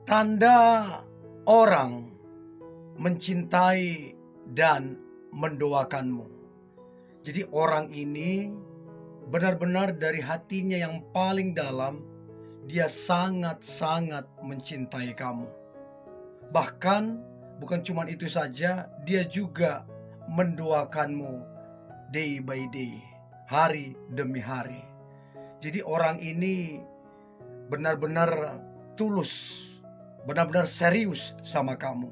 Tanda orang mencintai dan mendoakanmu. Jadi orang ini benar-benar dari hatinya yang paling dalam, dia sangat-sangat mencintai kamu. Bahkan bukan cuma itu saja, dia juga mendoakanmu day by day, hari demi hari. Jadi orang ini benar-benar tulus, benar-benar serius sama kamu.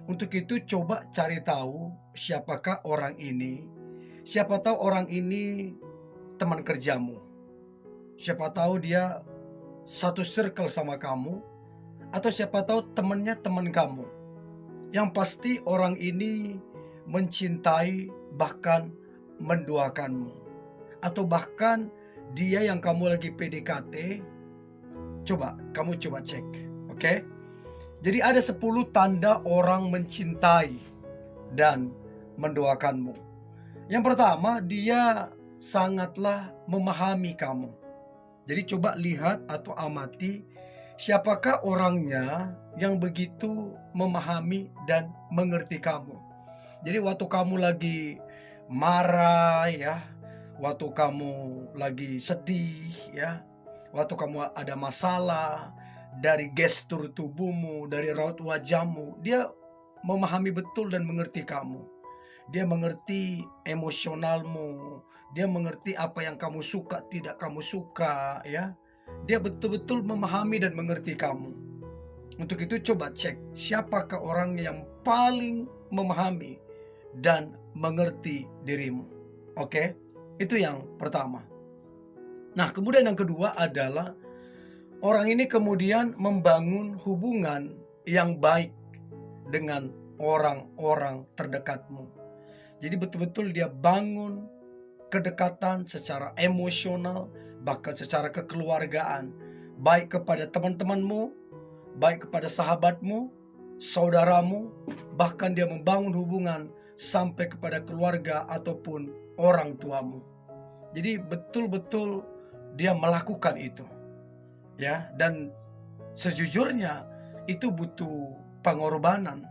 Untuk itu coba cari tahu siapakah orang ini. Siapa tahu orang ini teman kerjamu. Siapa tahu dia satu circle sama kamu, atau siapa tahu temannya teman kamu. Yang pasti orang ini mencintai bahkan mendoakanmu. Atau bahkan dia yang kamu lagi PDKT, kamu coba cek, oke? Jadi ada 10 tanda orang mencintai dan mendoakanmu. Yang pertama, dia sangatlah memahami kamu. Jadi coba lihat atau amati siapakah orangnya yang begitu memahami dan mengerti kamu. Jadi waktu kamu lagi marah ya, waktu kamu lagi sedih ya, waktu kamu ada masalah, dari gestur tubuhmu, dari raut wajahmu, dia memahami betul dan mengerti kamu. Dia mengerti emosionalmu, dia mengerti apa yang kamu suka, tidak kamu suka ya. Dia betul-betul memahami dan mengerti kamu. Untuk itu coba cek siapakah orang yang paling memahami dan mengerti dirimu. Oke? Itu yang pertama. Nah, kemudian yang kedua adalah orang ini kemudian membangun hubungan yang baik dengan orang-orang terdekatmu. Jadi betul-betul dia bangun kedekatan secara emosional, bahkan secara kekeluargaan, baik kepada teman-temanmu, baik kepada sahabatmu, saudaramu, bahkan dia membangun hubungan sampai kepada keluarga ataupun orang tuamu. Jadi betul-betul dia melakukan itu. Ya, dan sejujurnya itu butuh pengorbanan,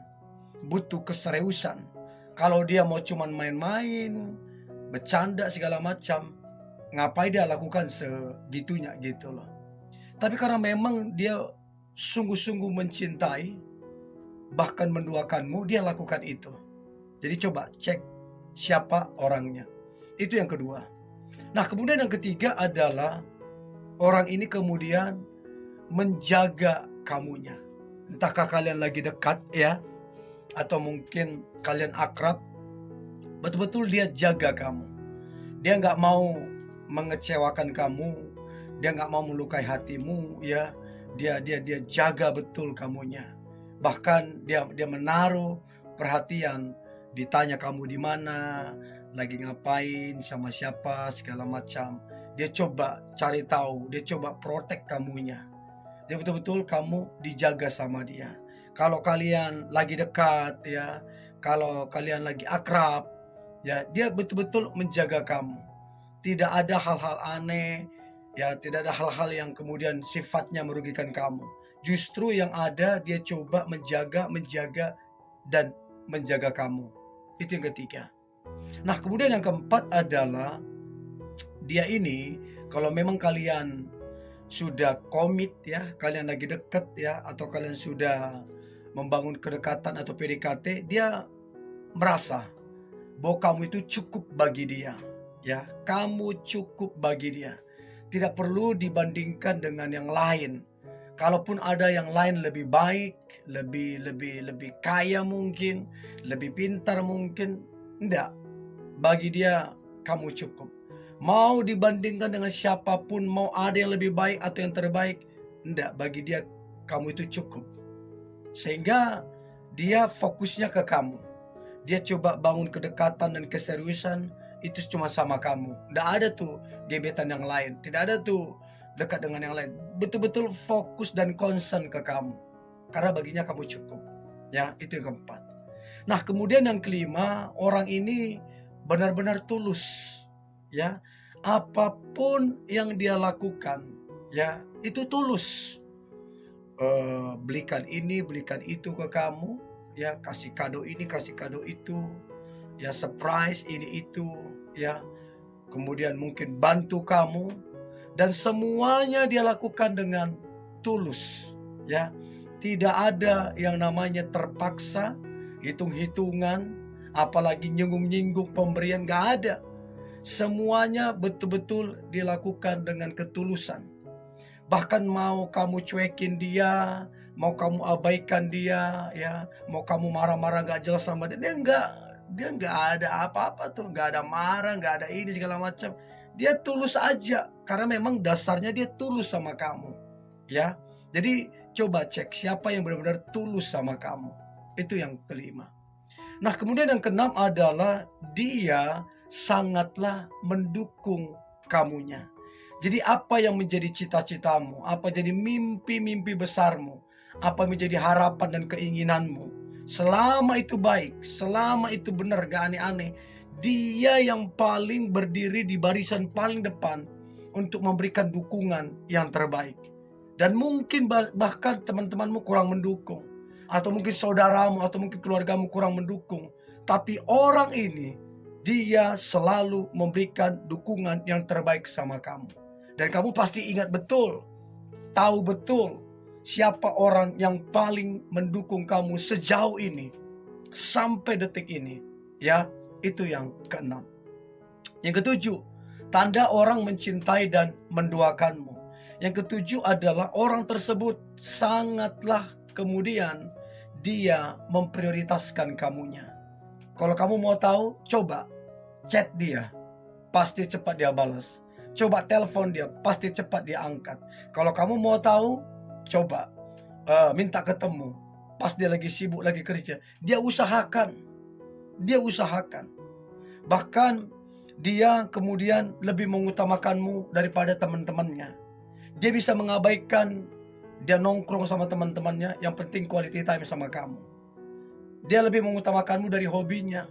butuh keseriusan. Kalau dia mau cuman main-main, bercanda segala macam, ngapain dia lakukan segitunya gitu loh. Tapi karena memang dia sungguh-sungguh mencintai, bahkan mendoakanmu, dia lakukan itu. Jadi coba cek siapa orangnya. Itu yang kedua. Nah, kemudian yang ketiga adalah orang ini kemudian menjaga kamunya. Entahkah kalian lagi dekat ya, atau mungkin kalian akrab, betul-betul dia jaga kamu. Dia nggak mau mengecewakan kamu, dia nggak mau melukai hatimu ya. Dia jaga betul kamunya. Bahkan dia menaruh perhatian, ditanya kamu di mana, lagi ngapain, sama siapa, segala macam. Dia coba cari tahu, dia coba protek kamunya. Dia betul-betul kamu dijaga sama dia. Kalau kalian lagi dekat ya, kalau kalian lagi akrab ya, dia betul-betul menjaga kamu. Tidak ada hal-hal aneh ya, tidak ada hal-hal yang kemudian sifatnya merugikan kamu. Justru yang ada dia coba menjaga dan menjaga kamu. Itu yang ketiga. Nah, kemudian yang keempat adalah dia ini, kalau memang kalian sudah komit ya, kalian lagi deket ya, atau kalian sudah membangun kedekatan atau PDKT, dia merasa bahwa kamu itu cukup bagi dia ya, kamu cukup bagi dia. Tidak perlu dibandingkan dengan yang lain. Kalaupun ada yang lain lebih baik, lebih kaya mungkin, lebih pintar mungkin, enggak. Bagi dia kamu cukup. Mau dibandingkan dengan siapapun, mau ada yang lebih baik atau yang terbaik, enggak, bagi dia kamu itu cukup. Sehingga dia fokusnya ke kamu. Dia coba bangun kedekatan dan keseriusan itu cuma sama kamu. Enggak ada tuh gebetan yang lain, tidak ada tuh dekat dengan yang lain. Betul-betul fokus dan concern ke kamu. Karena baginya kamu cukup. Ya, itu yang keempat. Nah, kemudian yang kelima, orang ini benar-benar tulus. Ya, apapun yang dia lakukan ya itu tulus. belikan ini, belikan itu ke kamu, ya, kasih kado ini, kasih kado itu, ya, surprise ini itu, ya, kemudian mungkin bantu kamu, dan semuanya dia lakukan dengan tulus, ya. Tidak ada yang namanya terpaksa, hitung-hitungan, apalagi nyinggung-nyinggung pemberian, gak ada. Semuanya betul-betul dilakukan dengan ketulusan. Bahkan mau kamu cuekin dia, mau kamu abaikan dia, ya, mau kamu marah-marah gak jelas sama dia, dia nggak ada apa-apa tuh, nggak ada marah, nggak ada ini segala macam. Dia tulus aja, karena memang dasarnya dia tulus sama kamu, ya. Jadi coba cek siapa yang benar-benar tulus sama kamu. Itu yang kelima. Nah, kemudian yang keenam adalah dia sangatlah mendukung kamunya. Jadi apa yang menjadi cita-citamu, apa jadi mimpi-mimpi besarmu, apa menjadi harapan dan keinginanmu, selama itu baik, selama itu benar, gak aneh-aneh, dia yang paling berdiri di barisan paling depan untuk memberikan dukungan yang terbaik. Dan mungkin bahkan teman-temanmu kurang mendukung, atau mungkin saudaramu atau mungkin keluargamu kurang mendukung, tapi orang ini dia selalu memberikan dukungan yang terbaik sama kamu. Dan kamu pasti ingat betul, tahu betul siapa orang yang paling mendukung kamu sejauh ini, sampai detik ini, ya. Itu yang keenam. Yang ketujuh, tanda orang mencintai dan mendoakanmu. Yang ketujuh adalah orang tersebut sangatlah kemudian dia memprioritaskan kamunya. Kalau kamu mau tahu, coba chat dia, pasti cepat dia balas. Coba telepon dia, pasti cepat dia angkat. Kalau kamu mau tahu, coba minta ketemu, pas dia lagi sibuk, lagi kerja, dia usahakan. Bahkan dia kemudian lebih mengutamakanmu daripada teman-temannya. Dia bisa mengabaikan dia nongkrong sama teman-temannya, yang penting quality time sama kamu. Dia lebih mengutamakanmu dari hobinya.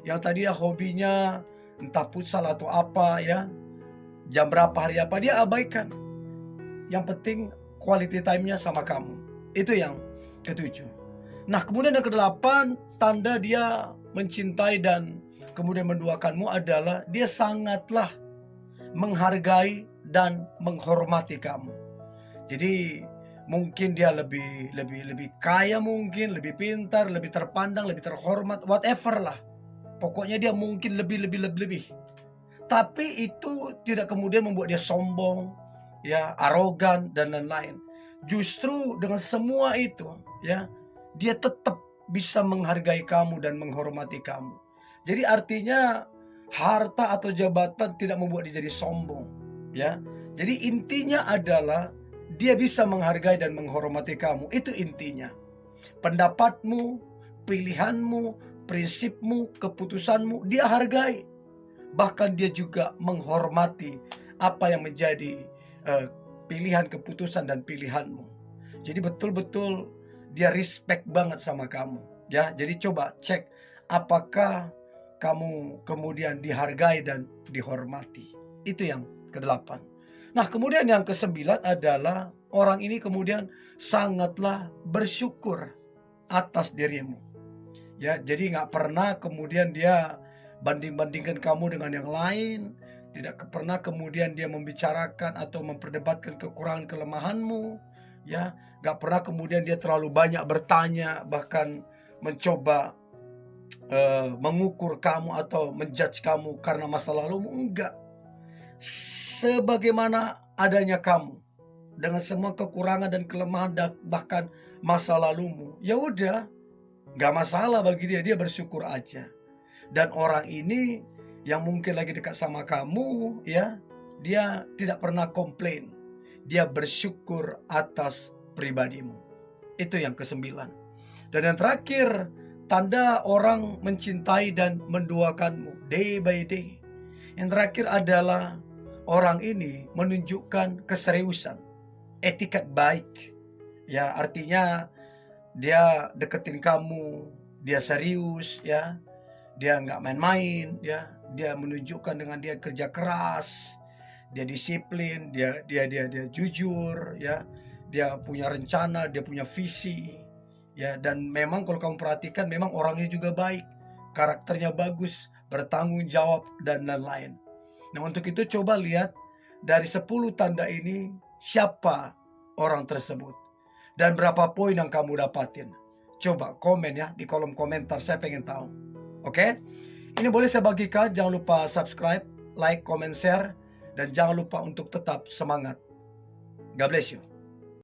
Yang tadi ya hobinya entah futsal atau apa, ya, jam berapa, hari apa, dia abaikan. Yang penting quality time-nya sama kamu. Itu yang ketujuh. Nah, kemudian yang kedelapan, tanda dia mencintai dan kemudian mendoakanmu adalah dia sangatlah menghargai dan menghormati kamu. Jadi mungkin dia lebih kaya, mungkin lebih pintar, lebih terpandang, lebih terhormat, whatever lah. Pokoknya dia mungkin lebih. Tapi itu tidak kemudian membuat dia sombong, ya, arogan dan lain-lain. Justru dengan semua itu, ya, dia tetap bisa menghargai kamu dan menghormati kamu. Jadi artinya harta atau jabatan tidak membuat dia jadi sombong, ya. Jadi intinya adalah dia bisa menghargai dan menghormati kamu. Itu intinya. Pendapatmu, pilihanmu, prinsipmu, keputusanmu, dia hargai. Bahkan dia juga menghormati apa yang menjadi pilihan, keputusan, dan pilihanmu. Jadi betul-betul dia respect banget sama kamu, ya. Jadi coba cek apakah kamu kemudian dihargai dan dihormati. Itu yang kedelapan. Nah, kemudian yang kesembilan adalah orang ini kemudian sangatlah bersyukur atas dirimu. Ya, jadi nggak pernah kemudian dia banding-bandingkan kamu dengan yang lain, tidak pernah kemudian dia membicarakan atau memperdebatkan kekurangan kelemahanmu, ya, nggak pernah kemudian dia terlalu banyak bertanya, bahkan mencoba mengukur kamu atau menjudge kamu karena masa lalumu, enggak. Sebagaimana adanya kamu, dengan semua kekurangan dan kelemahan bahkan masa lalumu, ya udah, nggak masalah bagi dia, dia bersyukur aja. Dan orang ini yang mungkin lagi dekat sama kamu, ya, dia tidak pernah komplain. Dia bersyukur atas pribadimu. Itu yang kesembilan. Dan yang terakhir, tanda orang mencintai dan mendoakanmu day by day. Yang terakhir adalah orang ini menunjukkan keseriusan, etiket baik. Ya, artinya dia deketin kamu, dia serius, ya. Dia nggak main-main, ya. Dia menunjukkan dengan dia kerja keras, dia disiplin, dia jujur, ya. dia punya rencana, dia punya visi, ya. Dan memang kalau kamu perhatikan, memang orangnya juga baik, karakternya bagus, bertanggung jawab, dan lain-lain. Nah, untuk itu coba lihat dari 10 tanda ini, siapa orang tersebut dan berapa poin yang kamu dapatin. Coba komen ya di kolom komentar, saya pengen tahu. Oke? Ini boleh saya bagikan, jangan lupa subscribe, like, comment, share, dan jangan lupa untuk tetap semangat. God bless you.